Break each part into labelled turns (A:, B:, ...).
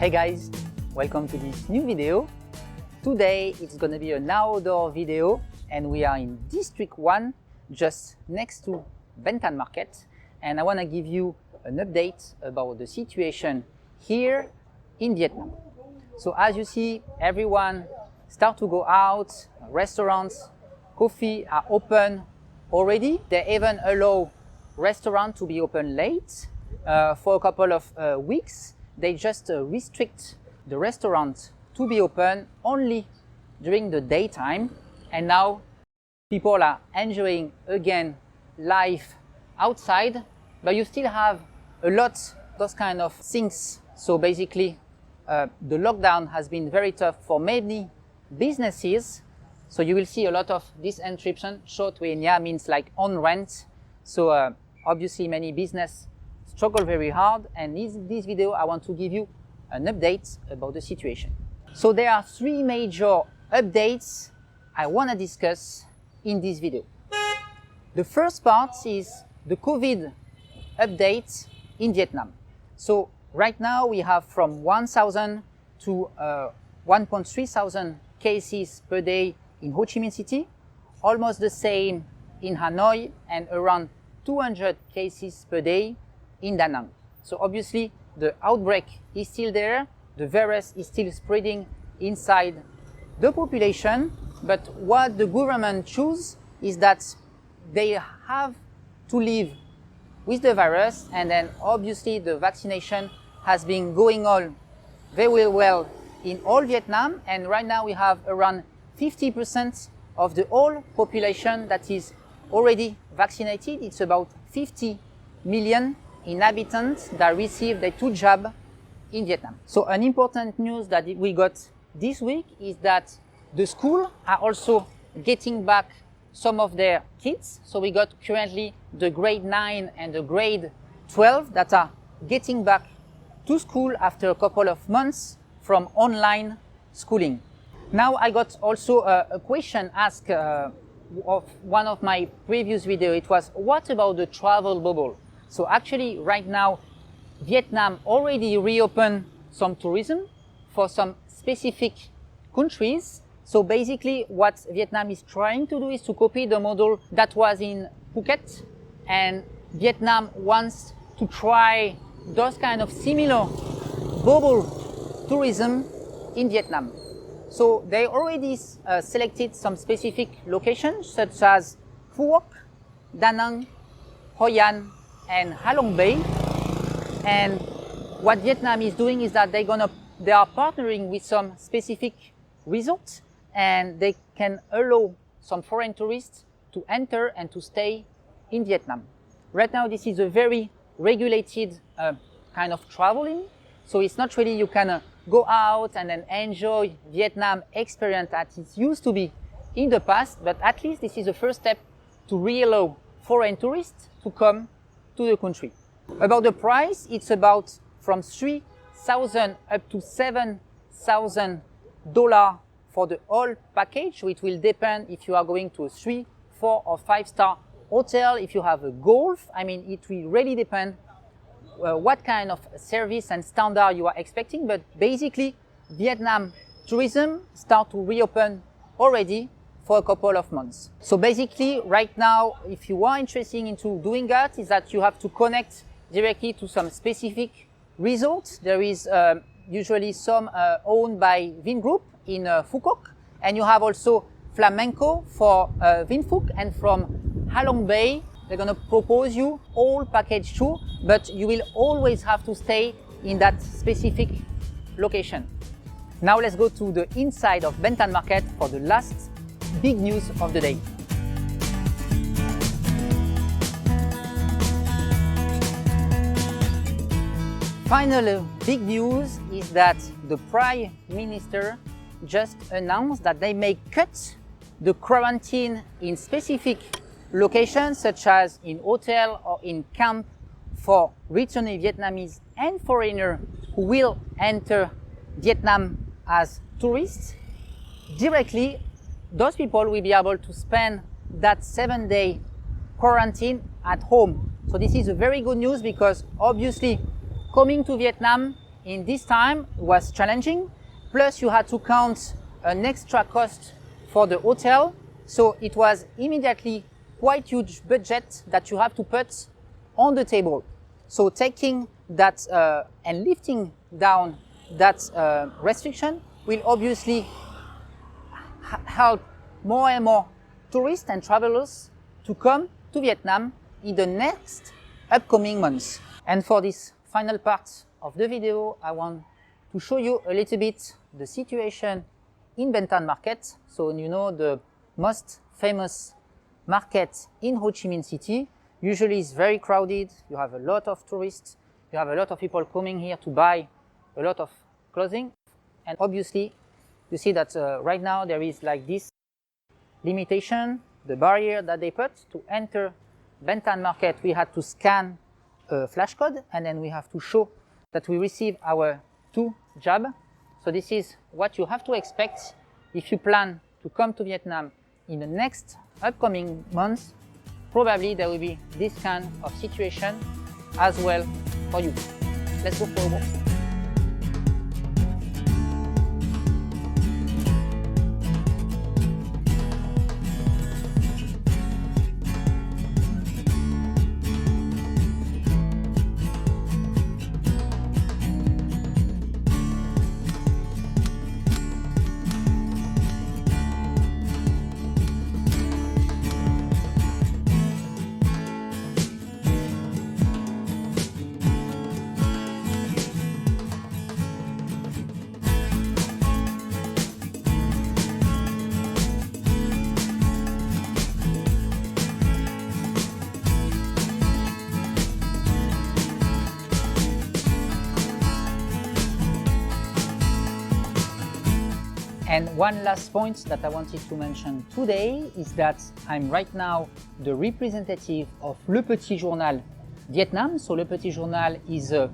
A: Hey guys, welcome to this new video. Today it's gonna be an outdoor video and we are in District 1, just next to Ben Thanh Market, and I wanna give you an update about the situation here in Vietnam. So as you see, everyone start to go out, restaurants, coffee are open already. They even allow restaurants to be open late for a couple of weeks. They just restrict the restaurant to be open only during the daytime, and now people are enjoying again life outside, but you still have a lot those kind of things. So basically the lockdown has been very tough for many businesses. So you will see a lot of this inscription, Cho Thuê Nhà, means like on rent. So obviously many business struggle very hard, and in this video I want to give you an update about the situation. So there are three major updates I want to discuss in this video. The first part is the COVID update in Vietnam. So right now we have from 1,000 to 1.3 thousand cases per day in Ho Chi Minh City, almost the same in Hanoi, and around 200 cases per day in Da Nang. So obviously the outbreak is still there, the virus is still spreading inside the population, but what the government choose is that they have to live with the virus, and then obviously the vaccination has been going on very well in all Vietnam, and right now we have around 50% of the whole population that is already vaccinated. It's about 50 million inhabitants that receive the two jabs in Vietnam. So an important news that we got this week is that the schools are also getting back some of their kids. So we got currently the grade 9 and the grade 12 that are getting back to school after a couple of months from online schooling. Now I got also a question asked of one of my previous videos. It was, what about the travel bubble? So actually right now Vietnam already reopened some tourism for some specific countries. So basically what Vietnam is trying to do is to copy the model that was in Phuket, and Vietnam wants to try those kind of similar bubble tourism in Vietnam. So they already selected some specific locations such as Phu Quoc, Da Nang, Hoi An and Ha Long Bay. And what Vietnam is doing is that they are partnering with some specific resorts, and they can allow some foreign tourists to enter and to stay in Vietnam. Right now this is a very regulated kind of traveling, so it's not really you can go out and then enjoy Vietnam experience as it used to be in the past, but at least this is the first step to re-allow foreign tourists to come to the country. About the price, it's about from $3,000 up to $7,000 for the whole package. So it will depend if you are going to a 3, 4 or 5-star hotel, if you have a golf. I mean, it will really depend what kind of service and standard you are expecting, but basically Vietnam tourism start to reopen already for a couple of months. So basically right now, if you are interested into doing that, is that you have to connect directly to some specific resorts. There is usually some owned by Vingroup in Phu Quoc, and you have also Flamenco for Vin Phuc, and from Ha Long Bay they're going to propose you all package tour, but you will always have to stay in that specific location. Now let's go to the inside of Ben Thanh Market for the last big news of the day. Final big news is that the Prime Minister just announced that they may cut the quarantine in specific locations such as in hotel or in camp for returning Vietnamese and foreigners who will enter Vietnam as tourists. Directly, those people will be able to spend that 7-day quarantine at home. So this is a very good news, because obviously coming to Vietnam in this time was challenging. Plus you had to count an extra cost for the hotel. So it was immediately quite huge budget that you have to put on the table. So taking that and lifting down that restriction will obviously help more and more tourists and travelers to come to Vietnam in the next upcoming months. And for this final part of the video, I want to show you a little bit the situation in Ben Thanh Market. So you know, the most famous market in Ho Chi Minh City. Usually it's very crowded, you have a lot of tourists, you have a lot of people coming here to buy a lot of clothing. And obviously you see that right now there is like this limitation, the barrier that they put to enter Ben Thanh Market. We had to scan a flash code and then we have to show that we receive our 2 jab. So this is what you have to expect if you plan to come to Vietnam in the next upcoming months. Probably there will be this kind of situation as well for you. Let's go for a walk. And one last point that I wanted to mention today is that I'm right now the representative of Le Petit Journal Vietnam. So Le Petit Journal is an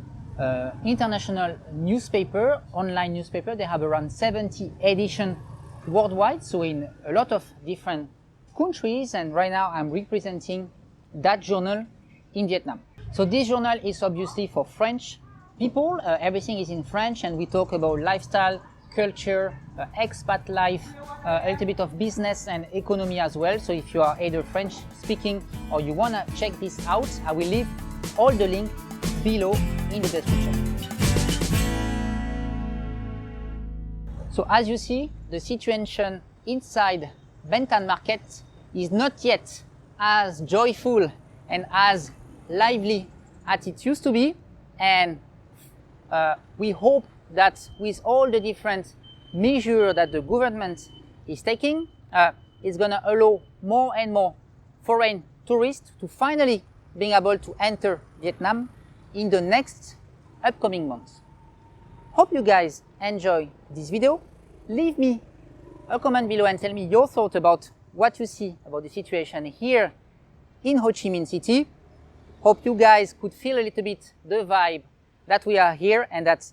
A: international newspaper, online newspaper. They have around 70 editions worldwide, so in a lot of different countries. And right now I'm representing that journal in Vietnam. So this journal is obviously for French people. Everything is in French and we talk about lifestyle, culture, expat life, a little bit of business and economy as well. So if you are either French speaking or you want to check this out, I will leave all the links below in the description. So as you see, the situation inside Ben Thanh Market is not yet as joyful and as lively as it used to be. And we hope that with all the different measures that the government is taking, it's going to allow more and more foreign tourists to finally being able to enter Vietnam in the next upcoming months. Hope you guys enjoy this video. Leave me a comment below and tell me your thoughts about what you see about the situation here in Ho Chi Minh City. Hope you guys could feel a little bit the vibe that we are here and that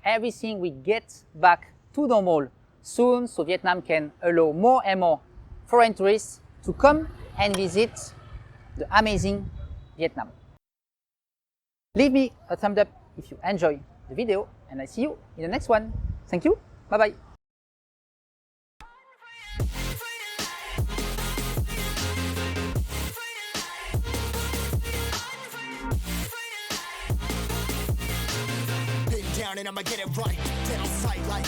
A: everything will get back to normal soon, so Vietnam can allow more and more foreign tourists to come and visit the amazing Vietnam. Leave me a thumbs up if you enjoy the video, and I see you in the next one. Thank you. Bye bye.
B: And I'ma get it right, dead on sight like